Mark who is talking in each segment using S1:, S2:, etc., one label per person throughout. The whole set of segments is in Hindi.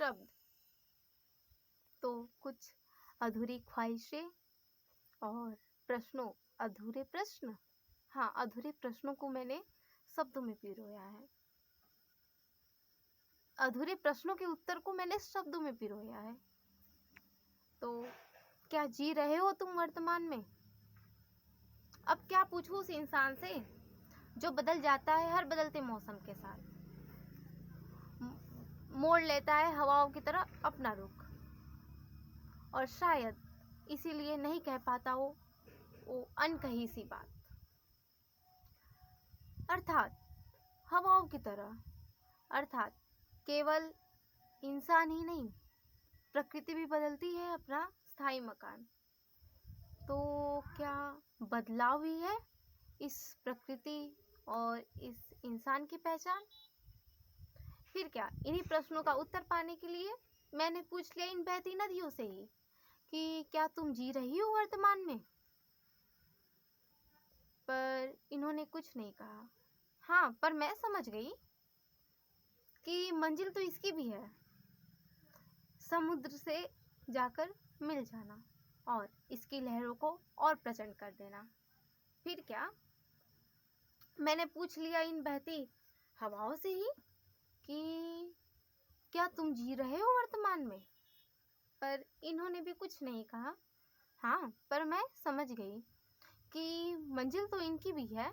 S1: शब्द, तो कुछ अधूरी ख्वाहिशें और प्रश्नों, अधूरे प्रश्न, हाँ अधूरे प्रश्नों को मैंने शब्दों में पिरोया है। अधूरे प्रश्नों के उत्तर को मैंने शब्दों में पिरोया है। तो क्या जी रहे हो तुम वर्तमान में? अब क्या पूछूं उस इंसान से जो बदल जाता है हर बदलते मौसम के साथ, मोड़ लेता है हवाओं की तरह अपना रुख, और शायद इसीलिए नहीं कह पाता वो अनकही सी बात। अर्थात हवाओं की तरह, अर्थात केवल इंसान ही नहीं, प्रकृति भी बदलती है अपना स्थायी मकान। तो क्या बदलाव ही है इस प्रकृति और इस इंसान की पहचान? फिर क्या इन्हीं प्रश्नों का उत्तर पाने के लिए मैंने पूछ लिया इन बहती नदियों से ही कि क्या तुम जी रही हो वर्तमान में? पर इन्होंने कुछ नहीं कहा। हाँ, पर मैं समझ गई कि मंजिल तो इसकी भी है, समुद्र से जाकर मिल जाना और इसकी लहरों को और प्रचंड कर देना। फिर क्या मैंने पूछ लिया इन बहती हवाओं से ही कि क्या तुम जी रहे हो वर्तमान में? पर इन्होंने भी कुछ नहीं कहा। हाँ, पर मैं समझ गई कि मंजिल तो इनकी भी है,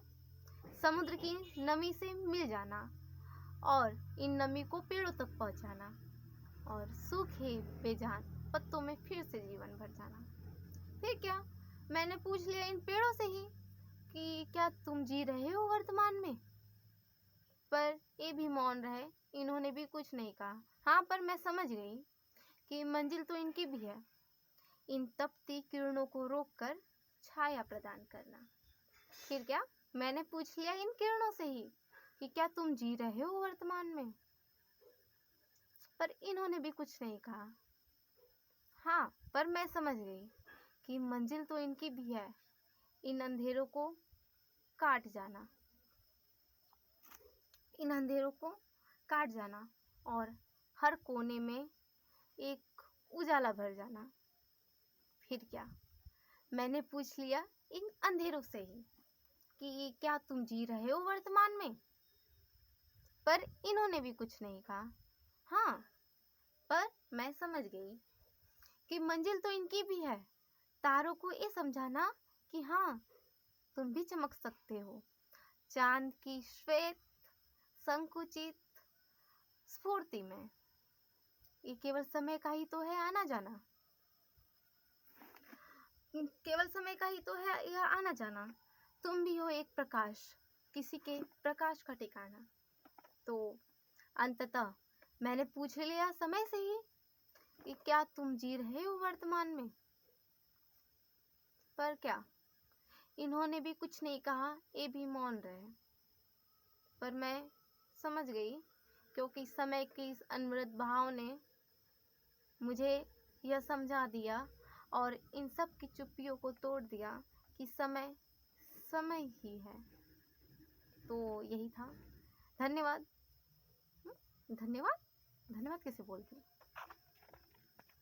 S1: समुद्र की नमी से मिल जाना और इन नमी को पेड़ों तक पहुंचाना और सूखे बेजान पत्तों में फिर से जीवन भर जाना। फिर क्या मैंने पूछ लिया इन पेड़ों से ही कि क्या तुम जी रहे हो वर्तमान में? पर ये भी मौन रहे, इन्होंने भी कुछ नहीं कहा। हाँ, पर मैं समझ गई कि मंजिल तो इनकी भी है, इन तपती किरणों को रोककर छाया प्रदान करना। फिर क्या मैंने पूछ लिया इन किरणों से ही कि क्या तुम जी रहे हो वर्तमान में? पर इन्होंने भी कुछ नहीं कहा। हाँ, पर मैं समझ गई कि मंजिल तो इनकी भी है, इन अंधेरों को काट जाना, इन अंधेरों को काट जाना और हर कोने में एक उजाला भर जाना। फिर क्या मैंने पूछ लिया इन अंधेरों से ही कि क्या तुम जी रहे हो वर्तमान में? पर इन्होंने भी कुछ नहीं कहा। हाँ, पर मैं समझ गई कि मंजिल तो इनकी भी है, तारों को ये समझाना कि हाँ तुम भी चमक सकते हो, चांद की श्वेत संकुचित स्फूर्ति में। ये केवल समय का ही तो है आना जाना, केवल समय का ही तो है यह आना जाना। तुम भी हो एक प्रकाश, किसी के प्रकाश का ठिकाना। तो अंततः मैंने पूछ लिया समय से ही कि क्या तुम जी रहे हो वर्तमान में? पर क्या इन्होंने भी कुछ नहीं कहा, ये भी मौन रहे। पर मैं समझ गई क्योंकि समय की इस अनवरत बहाव ने मुझे यह समझा दिया और इन सब की चुप्पियों को तोड़ दिया कि समय समय ही है। तो यही था। धन्यवाद। धन्यवाद, धन्यवाद कैसे बोलती हूँ?